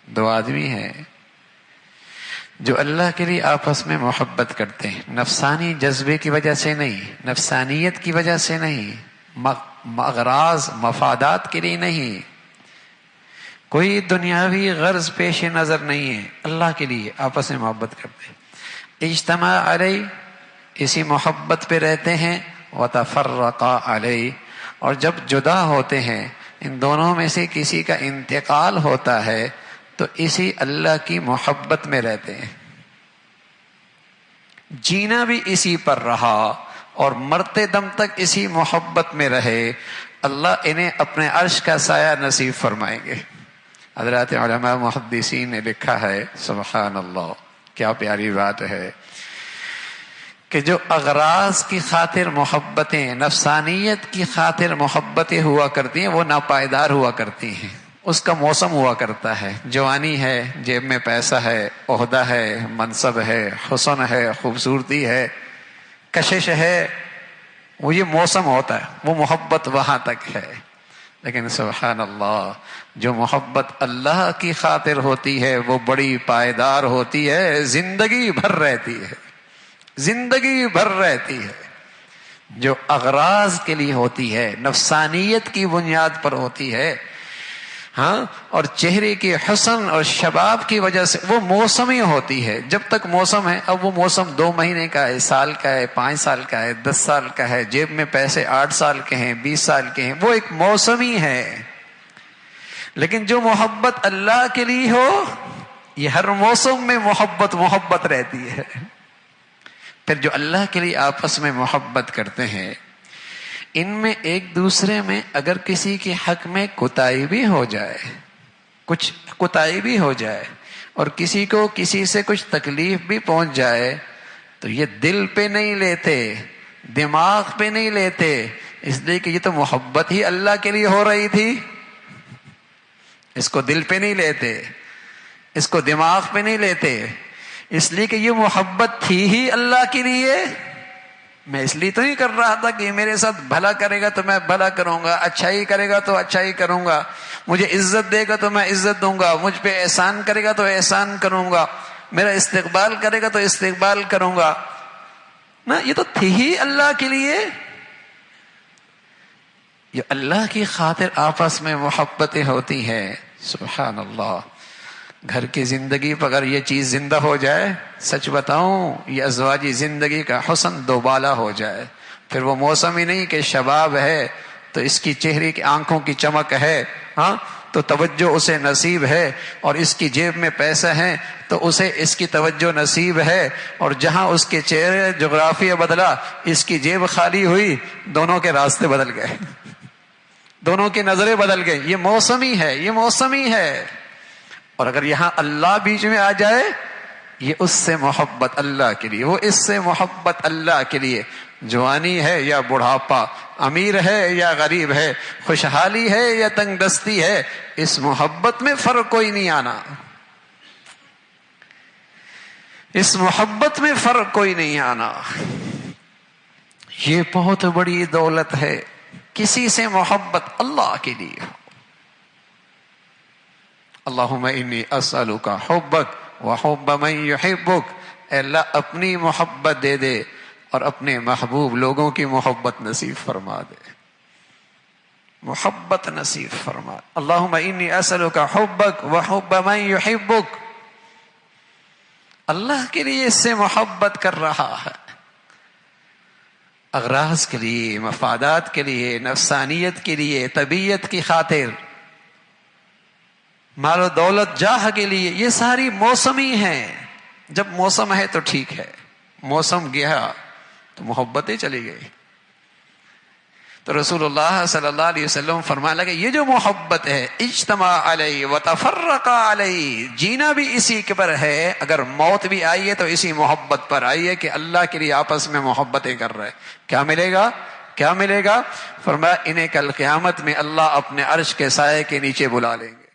دو آدمی ہیں جو اللہ کے لیے آپس میں محبت کرتے ہیں، نفسانی جذبے کی وجہ سے نہیں، نفسانیت کی وجہ سے نہیں، اغراض مفادات کے لیے نہیں، کوئی دنیاوی غرض پیش نظر نہیں ہے، اللہ کے لیے آپس میں محبت کرتے ہیں۔ اجتماع علیہ، اسی محبت پہ رہتے ہیں، وتفرقا علیہ، اور جب جدا ہوتے ہیں، ان دونوں میں سے کسی کا انتقال ہوتا ہے تو اسی اللہ کی محبت میں رہتے ہیں، جینا بھی اسی پر رہا اور مرتے دم تک اسی محبت میں رہے، اللہ انہیں اپنے عرش کا سایہ نصیب فرمائیں گے۔ حضرات علماء محدثین نے لکھا ہے، سبحان اللہ، کیا پیاری بات ہے کہ جو اغراض کی خاطر محبتیں، نفسانیت کی خاطر محبتیں ہوا کرتی ہیں، وہ ناپائیدار ہوا کرتی ہیں، اس کا موسم ہوا کرتا ہے۔ جوانی ہے، جیب میں پیسہ ہے، عہدہ ہے، منصب ہے، حسن ہے، خوبصورتی ہے، کشش ہے، وہ یہ موسم ہوتا ہے، وہ محبت وہاں تک ہے۔ لیکن سبحان اللہ، جو محبت اللہ کی خاطر ہوتی ہے وہ بڑی پائیدار ہوتی ہے، زندگی بھر رہتی ہے، زندگی بھر رہتی ہے۔ جو اغراض کے لیے ہوتی ہے، نفسانیت کی بنیاد پر ہوتی ہے، ہاں، اور چہرے کے حسن اور شباب کی وجہ سے، وہ موسمی ہوتی ہے۔ جب تک موسم ہے، اب وہ موسم 2 مہینے کا ہے، سال کا ہے، 5 سال کا ہے، 10 سال کا ہے، جیب میں پیسے 8 سال کے ہیں، 20 سال کے ہیں، وہ ایک موسمی ہے۔ لیکن جو محبت اللہ کے لیے ہو، یہ ہر موسم میں محبت رہتی ہے۔ پھر جو اللہ کے لیے آپس میں محبت کرتے ہیں، ان میں ایک دوسرے میں اگر کسی کے حق میں کوتاہی بھی ہو جائے، کچھ کوتاہی بھی ہو جائے، اور کسی کو کسی سے کچھ تکلیف بھی پہنچ جائے، تو یہ دل پہ نہیں لیتے، دماغ پہ نہیں لیتے، اس لیے کہ یہ تو محبت ہی اللہ کے لیے ہو رہی تھی، اس کو دل پہ نہیں لیتے، اس کو دماغ پہ نہیں لیتے، اس لیے کہ یہ محبت تھی ہی اللہ کے لیے۔ میں اس لیے تو نہیں کر رہا تھا کہ یہ میرے ساتھ بھلا کرے گا تو میں بھلا کروں گا، اچھائی کرے گا تو اچھائی کروں گا، مجھے عزت دے گا تو میں عزت دوں گا، مجھ پہ احسان کرے گا تو احسان کروں گا، میرا استقبال کرے گا تو استقبال کروں گا نا، یہ تو تھی ہی اللہ کے لیے۔ یہ اللہ کی خاطر آپس میں محبتیں ہوتی ہیں، سبحان اللہ۔ گھر کی زندگی پر اگر یہ چیز زندہ ہو جائے، سچ بتاؤں، یہ ازواجی زندگی کا حسن دوبالا ہو جائے، پھر وہ موسم ہی نہیں کہ شباب ہے تو اس کی چہرے کی آنکھوں کی چمک ہے، ہاں، تو توجہ اسے نصیب ہے، اور اس کی جیب میں پیسہ ہے تو اسے اس کی توجہ نصیب ہے، اور جہاں اس کے چہرے جغرافیہ بدلا، اس کی جیب خالی ہوئی، دونوں کے راستے بدل گئے، دونوں کی نظریں بدل گئی۔ یہ موسمی ہے، یہ موسمی ہے۔ اور اگر یہاں اللہ بیچ میں آ جائے، یہ اس سے محبت اللہ کے لیے، وہ اس سے محبت اللہ کے لیے، جوانی ہے یا بڑھاپا، امیر ہے یا غریب ہے، خوشحالی ہے یا تنگ دستی ہے، اس محبت میں فرق کوئی نہیں آنا، اس محبت میں فرق کوئی نہیں آنا۔ یہ بہت بڑی دولت ہے، کسی سے محبت اللہ کے لیے ہو۔ اللہم انی اسألک حبک وحب من یحبک، اے اللہ اپنی محبت دے دے اور اپنے محبوب لوگوں کی محبت نصیب فرما دے، محبت نصیب فرما۔ اللہم انی اسألک حبک وحب من یحبک، اللہ کے لیے اس سے محبت کر رہا ہے، اغراض کے لیے، مفادات کے لیے، نفسانیت کے لیے، طبیعت کی خاطر، مال و دولت، جاہ کے لیے، یہ ساری موسمی ہیں۔ جب موسم ہے تو ٹھیک ہے، موسم گیا تو محبتیں چلی گئی۔ تو رسول اللہ صلی اللہ علیہ وسلم فرمانے لگے، یہ جو محبت ہے، اجتماع علیہ وتفرق علیہ، جینا بھی اسی کے پر ہے، اگر موت بھی آئی ہے تو اسی محبت پر آئی ہے کہ اللہ کے لیے آپس میں محبتیں کر رہے۔ کیا ملے گا؟ کیا ملے گا؟ فرمایا انہیں کل قیامت میں اللہ اپنے عرش کے سائے کے نیچے بلا لیں گے۔